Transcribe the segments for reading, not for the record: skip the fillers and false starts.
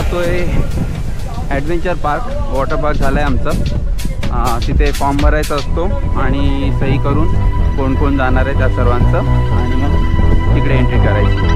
जातोय adventure park. Water park झाला आहे आमचं. तिथे फॉर्म भरायचा असतो आणि सही करून कोण कोण जाणार आहे त्या सर्वांचं आणि मग तिकडे एंट्री करायची.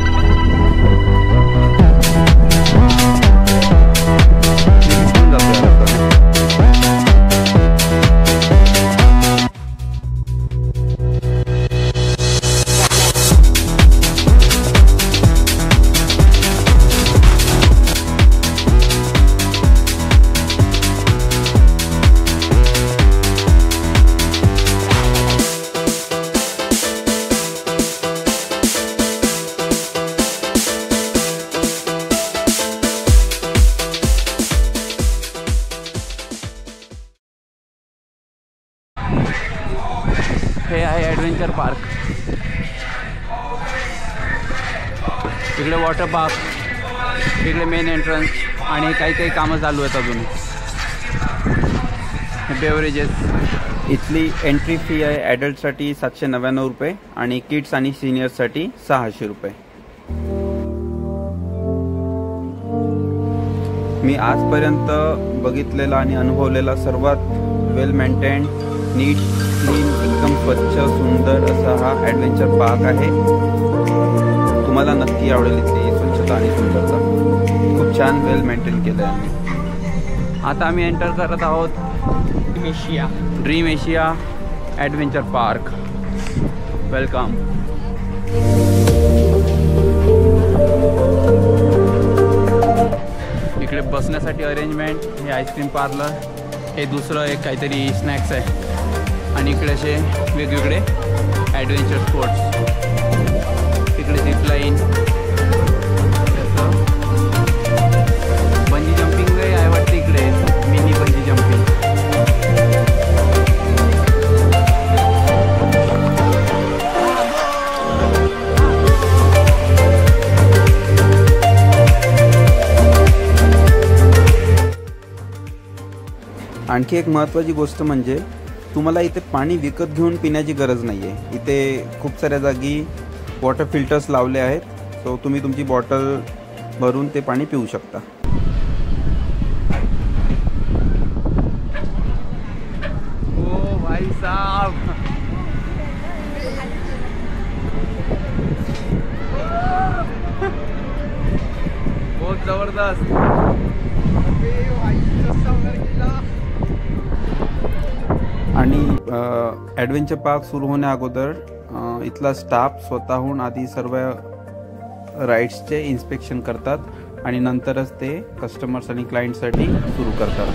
हे आहे ॲडव्हेंचर पार्क. इकडे वॉटर पार्क, इकडे मेन एंट्रन्स आणि काही काही कामं चालू आहेत अजून. बेवरेजेस. इथली एंट्री फी आहे ॲडल्टसाठी 799 रुपये आणि किड्स आणि सिनियर्ससाठी 600 रुपये. मी आजपर्यंत बघितलेला आणि अनुभवलेला सर्वात वेल मेंटेन्ड, नीट, क्लीन, एकदम स्वच्छ सुंदर असा हा ॲडव्हेंचर पार्क आहे. तुम्हाला नक्की आवडेल इथली स्वच्छता आणि सुंदरता. खूप छान वेल मेंटेन केलं आहे आम्ही. आता आम्ही एंटर करत आहोत dream Asia adventure park. Welcome. इकडे बसण्यासाठी अरेंजमेंट. हे आईस्क्रीम पार्लर. हे दुसरं एक काहीतरी स्नॅक्स आहे आणि इकडे असे वेगवेगळे ॲडव्हेंचर स्पोर्ट्स. इकडे झिपलाईन, बंजी जम्पिंग आहे वाटतं. इकडे मिनी बंजी जम्पिंग. आणखी एक महत्त्वाची गोष्ट म्हणजे तुम्हाला इथे पाणी विकत घेऊन पिण्याची गरज नाही आहे. इथे खूप साऱ्या जागी वॉटर फिल्टर्स लावले आहेत. सो तुम्ही तुमची बॉटल भरून ते पाणी पिऊ शकता. ओ भाई साहब, बहुत जबरदस्त. आणि ॲडव्हेंचर पार्क सुरू होण्या अगोदर इथला स्टाफ स्वतःहून आधी सर्व राईड्सचे इन्स्पेक्शन करतात आणि नंतरच ते कस्टमर्स आणि क्लायंटसाठी सुरू करतात.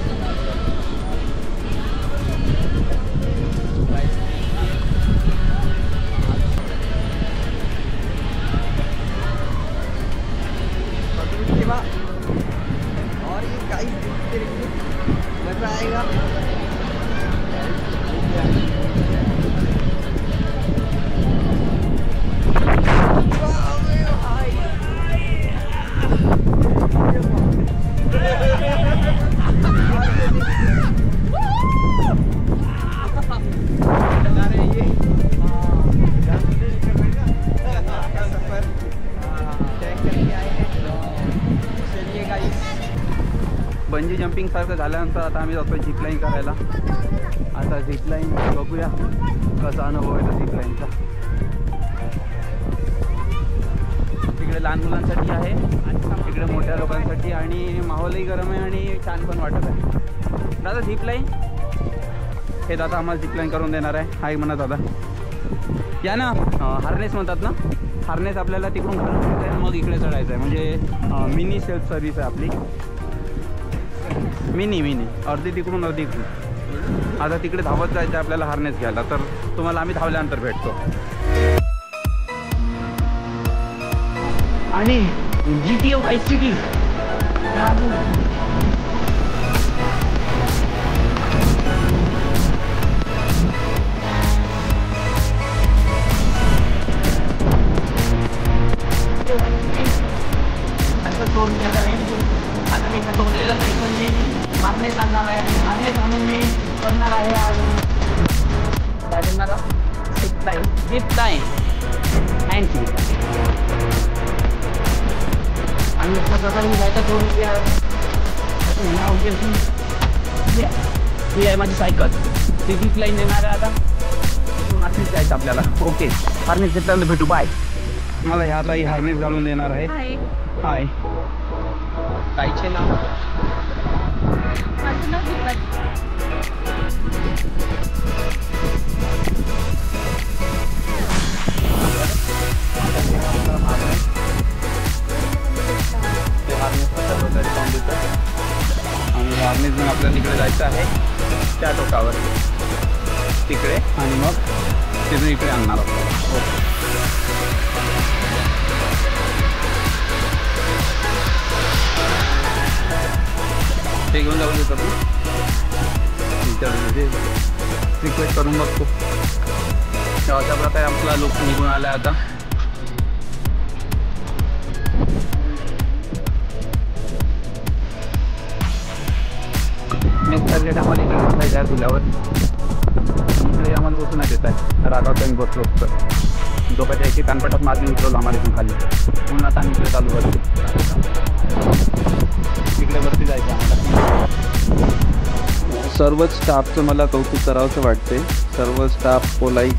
बंजी जंपिंग सारखं झाल्यानंतर आता आम्ही जातो झिपलाईन करायला. आता झिपलाईन बघूया कसा अनुभव येतो झिपलाईनचा. तिकडे लहान मुलांसाठी आहे, तिकडे मोठ्या लोकांसाठी आणि माहोलही गरम आहे आणि छान पण वाटत आहे. दादा झिपलाईन. हे दादा आम्हाला झिपलाईन करून देणार आहे. हाय म्हणा दादा. या ना. हार्नेस म्हणतात ना. हार्नेस आपल्याला तिकडून घालून आहे, मग इकडे चढायचं आहे. म्हणजे मिनी सेल्फ सर्व्हिस आहे आपली. मिनी अर्धी तिकडून अर्धी इकडून. आता तिकडे धावत जायचं आपल्याला हार्नेस घ्यायला. तर तुम्हाला आम्ही धावल्यानंतर भेटतो. आणि GTA Vice City zip line and आणि ही आहे माझी सायकल, ती जीप लाईन येणार आहे आता. नाशिक जायचं आपल्याला. ओके, हार्नेस घेतल्यानंतर भेटू. बाय. मला ह्या ताई हार्नेस घालून देणार आहे. हाय. ताईचे नाव आणि हार्नेस घेऊन आपल्याला तिकडे जायचं आहे त्या टोकावर तिकडे, आणि मग तिथून इकडे आणणार आहोत. ओके. ते घेऊन जाऊ देतो तू विचारमध्ये रिक्वेस्ट करून बघतो. अशा प्रकारे आपला लोक निघून आला आता. नेक्स्ट टार्गेट आम्हाला इकडे बसायचं आहे तुल्यावर. इकडे आम्हाला बसून नाही देत आहे. रागावता मी बसलो तर झोपाच्या एकी कानपटात मारली उतरवलं आम्हाला इथून खाली. पुन्हा आता इकडे चालू करतो. तिकडे वरती जायचं आम्हाला. सर्वच स्टाफचं मला कौतुक करावंसं वाटते. सर्व स्टाफ पोलाईट,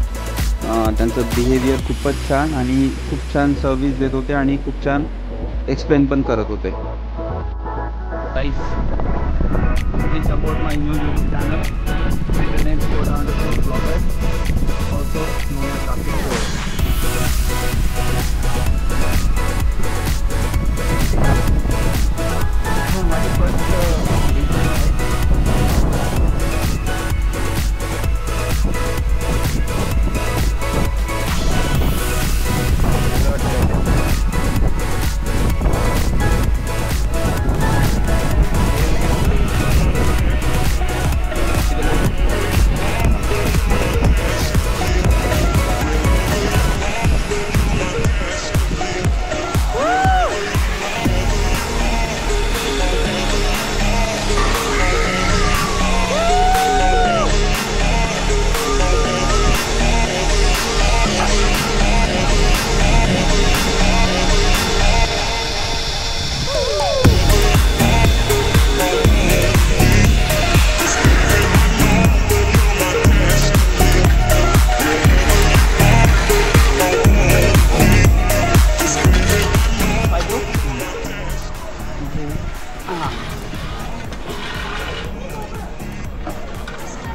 त्यांचं बिहेवियर खूपच छान आणि खूप छान सर्व्हिस देत होते आणि खूप छान एक्सप्लेन पण करत होते. Please support my new YouTube channel with the name Koda_Vlogger, also known as Karthik Koda. My first video है.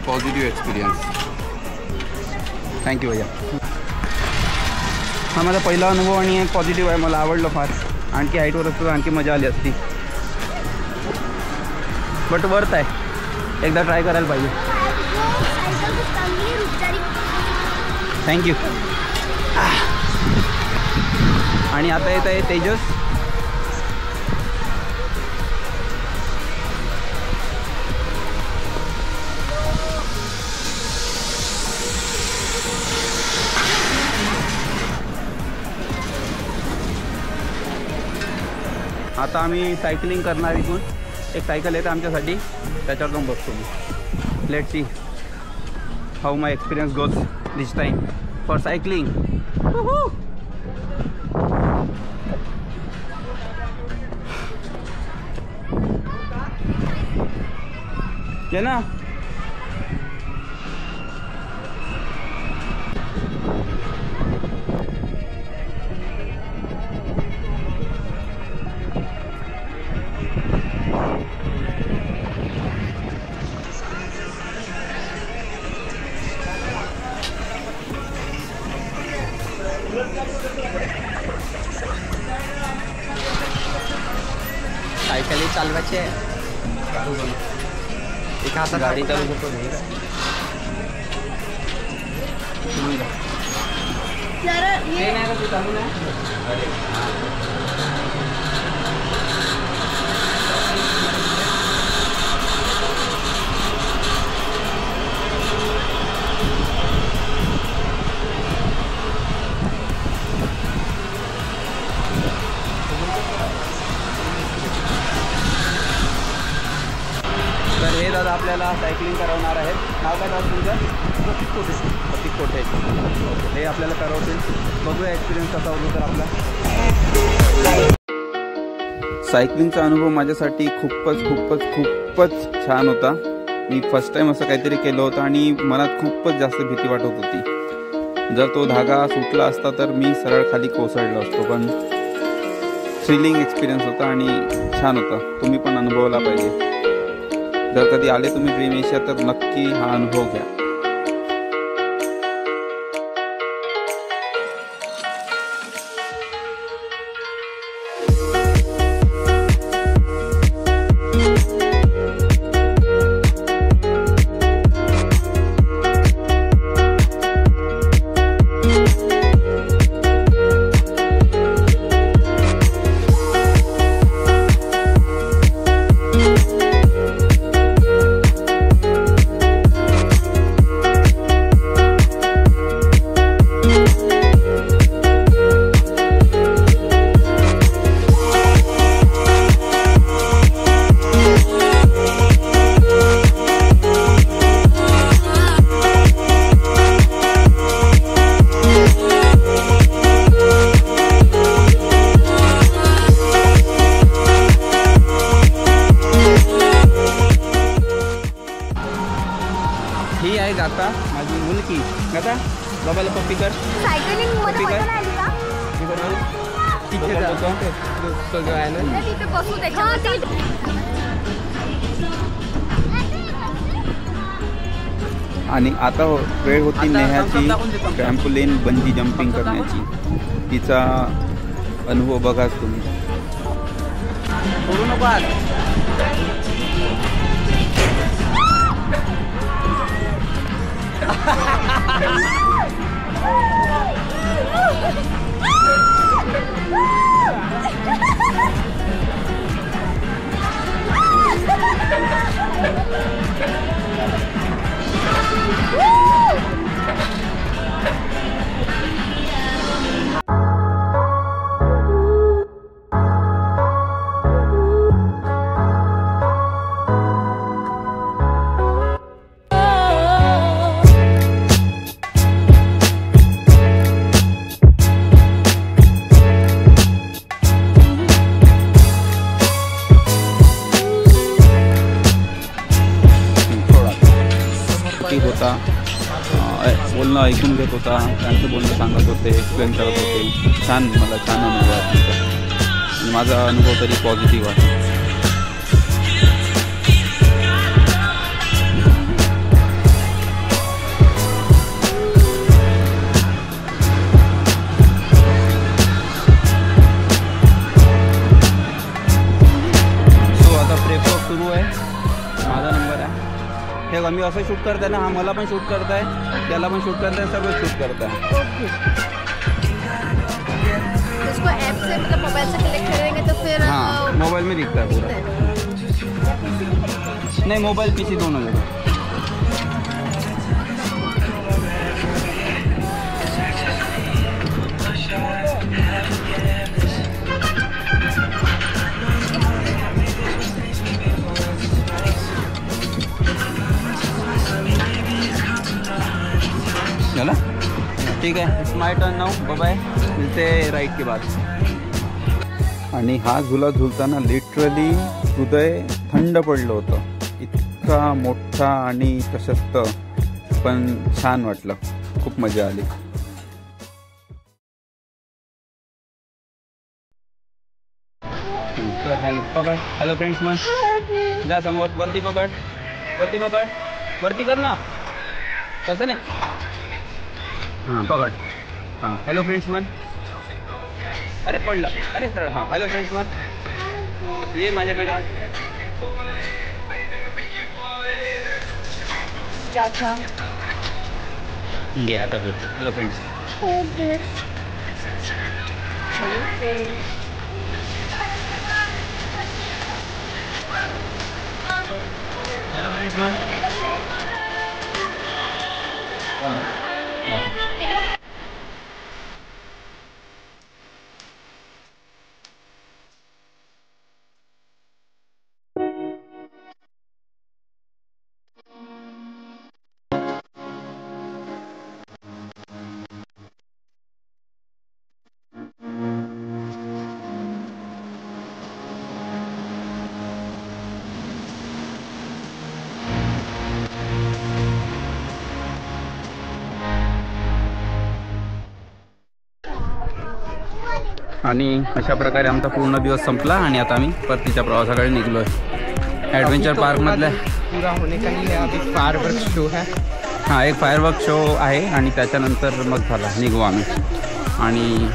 Positive experience. थँक्यू भैया. हा माझा पहिला अनुभव आणि एक पॉझिटिव्ह आहे. मला आवडलं फार. आणखी हाईटवर असतो तर आणखी मजा आली असती. बट वर्थ आहे. एकदा ट्राय करायला पाहिजे. थँक्यू. आणि आता येत आहे तेजस. आता आम्ही सायकलिंग करणार. इथून एक सायकल येते आमच्यासाठी, त्याच्यावर जाऊन बसतो मी. Let's see how my experience goes this time for cycling. ये ना. सायकल चालवायची आहे. एका हातात गाडी चालू शकतो. चालू नाही. तर हे दादा आपल्याला सायकलिंग करवणार आहेत. नाव काय दादा तुमचं? प्रतीक कोठे. हे आपल्याला करवतील. बघूया एक्सपिरियन्स कसा होतो तर आपला. सायकलिंगचा अनुभव माझ्यासाठी खूपच छान होता. मी फर्स्ट टाइम असं काहीतरी केलं होतं आणि मनात खूपच जास्त भीती वाटत होती. जर तो धागा सुटला असता तर मी सरळ खाली कोसळलो असतो. पण थ्रिलिंग एक्सपिरियन्स होता आणि छान होता. तुम्ही पण अनुभवला पाहिजे. जर कधी आले तुम्ही ड्रीम एशिया तर नक्की हा अनुभव घ्या. ही आहे गाता, माझी मुलगी. गाता बाबाला पप्पी कर. सायकलिंग मध्ये ठीक आहे. बसून आली का? तिथे आहे ना. नाही, तिथे बसू त्याच्यामध्ये. आणि आता वेळ होती नेहाची ट्रॅम्पोलिन बंजी जम्पिंग करण्याची. तिचा अनुभव बघाच तुम्ही. सोडू नको आज. होता, बोलणं ऐकून घेत होता, त्यांचं बोलणं सांगत होते, एक्सप्लेन करत होते. मला छान अनुभव आहे आणि माझा अनुभव तरी पॉझिटिव्ह आहे. सो आता प्रेफर सुरू आहे. माझा नंबर आहे. हे आम्ही असं शूट करताय ना, हा मला पण शूट करताय, त्याला पण शूट करताय, सगळं शूट करताय. उसको ऐप से मतलब मोबाइल से कनेक्ट करेंगे तो फिर हाँ मोबाइल में दिखता है पूरा. नहीं मोबाइल पीसी दोनों जगह. चला ठीक आहे. It's my turn now. Bye bye. मिलते राईड के बाद. आणि हा झुला झुलताना लिटरली हृदय थंड पडलं होतं. इतका मोठा आणि प्रशस्त, पण छान वाटलं. खूप मजा आली. पकड. Hello friends. मग जा समोर. वरती पकड. वरती कर ना. कसं नाही. हां पकड. हां हॅलो फ्रेंड्स मन. अरे पडला. अरे सर. हां हॅलो फ्रेंड्स मन. ये माझ्याकडे. घे आता फिर. Hello friends. हॅलो फ्रेंड्स मन. आणि अशा प्रकारे आमचा पूर्ण दिवस संपला आणि आता आम्ही परतीच्या प्रवासाकडे निघलो आहे. ॲडव्हेंचर पार्कमधल्या पूरा होने का ही है, अभी फायरवर्क शो है. हां, एक फायरवर्क शो आहे आणि त्याच्यानंतर मग झाला निघू आम्ही. आणि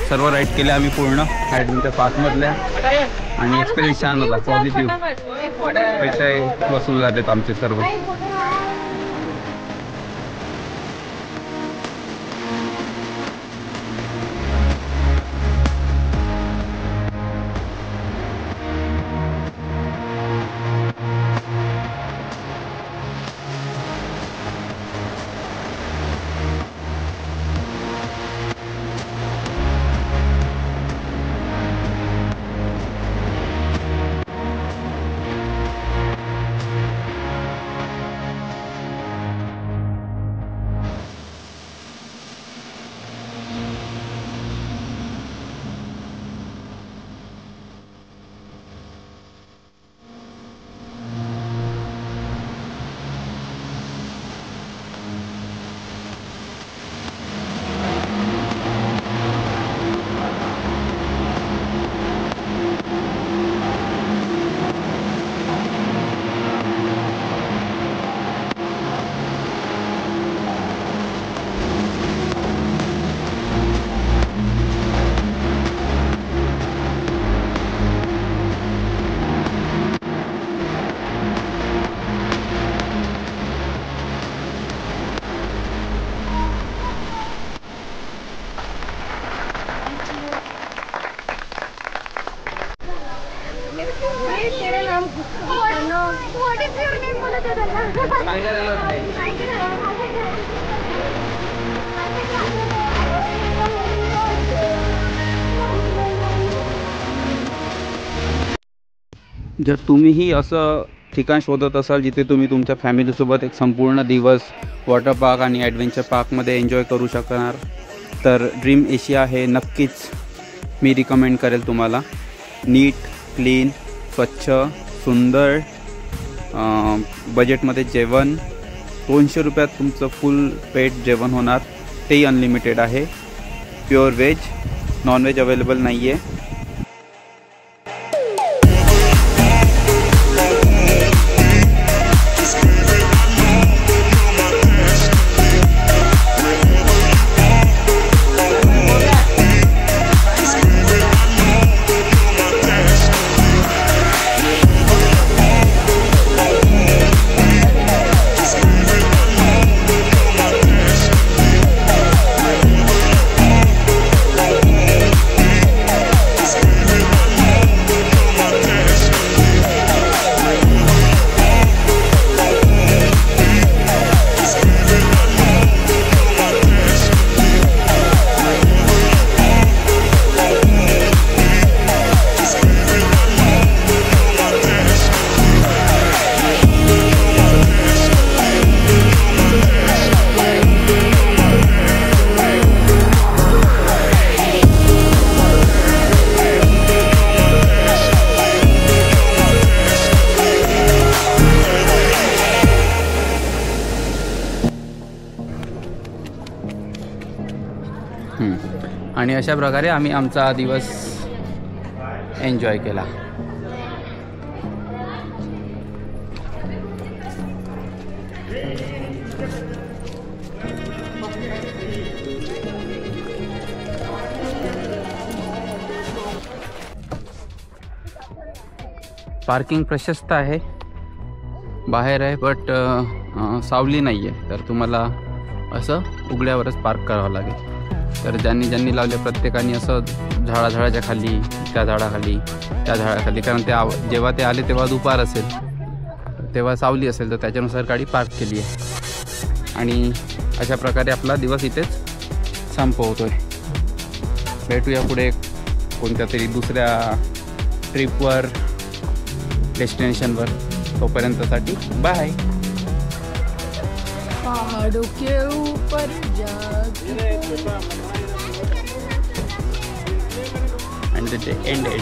सर्व राईड केले आम्ही पूर्ण ॲडव्हेंचर पार्कमधल्या आणि एक्सपिरियन्स छान होता, पॉझिटिव्ह. पैसे वसूल झालेत आमचे सर्व. जर तुम्हीही असं ठिकाण शोधत असाल जिथे तुम्ही तुमच्या फॅमिलीसोबत एक संपूर्ण दिवस वॉटर पार्क आणि ॲडव्हेंचर पार्कमध्ये एन्जॉय करू शकणार, तर ड्रीम एशिया हे नक्कीच मी रिकमेंड करेल तुम्हाला. नीट, क्लीन, स्वच्छ, सुंदर, बजेटमध्ये जेवण. 200 रुपयात तुमचं फुल पेट जेवण होणार, तेही अनलिमिटेड आहे. प्युअर व्हेज, नॉनव्हेज अवेलेबल नाही आहे. आणि अशा प्रकारे आम्ही आमचा दिवस एन्जॉय केला. पार्किंग प्रशस्त आहे, बाहेर आहे, बट सावली नाही आहे, तर तुम्हाला असं उघड्यावरच पार्क करावं लागेल. तर ज्यांनी लावले प्रत्येकाने असं झाडाच्या खाली, त्या झाडाखाली, त्या झाडाखाली, कारण जेव्हा ते आले तेव्हा दुपार असेल, तेव्हा सावली असेल, तर त्याच्यानुसार गाडी पार्क केली आहे. आणि अशा प्रकारे आपला दिवस इथेच संपवतोय. भेटूया पुढे कोणत्या तरी दुसऱ्या ट्रिपवर, डेस्टिनेशनवर. तोपर्यंतसाठी बाय. पहाड़ों के ऊपर जाके and the day ended.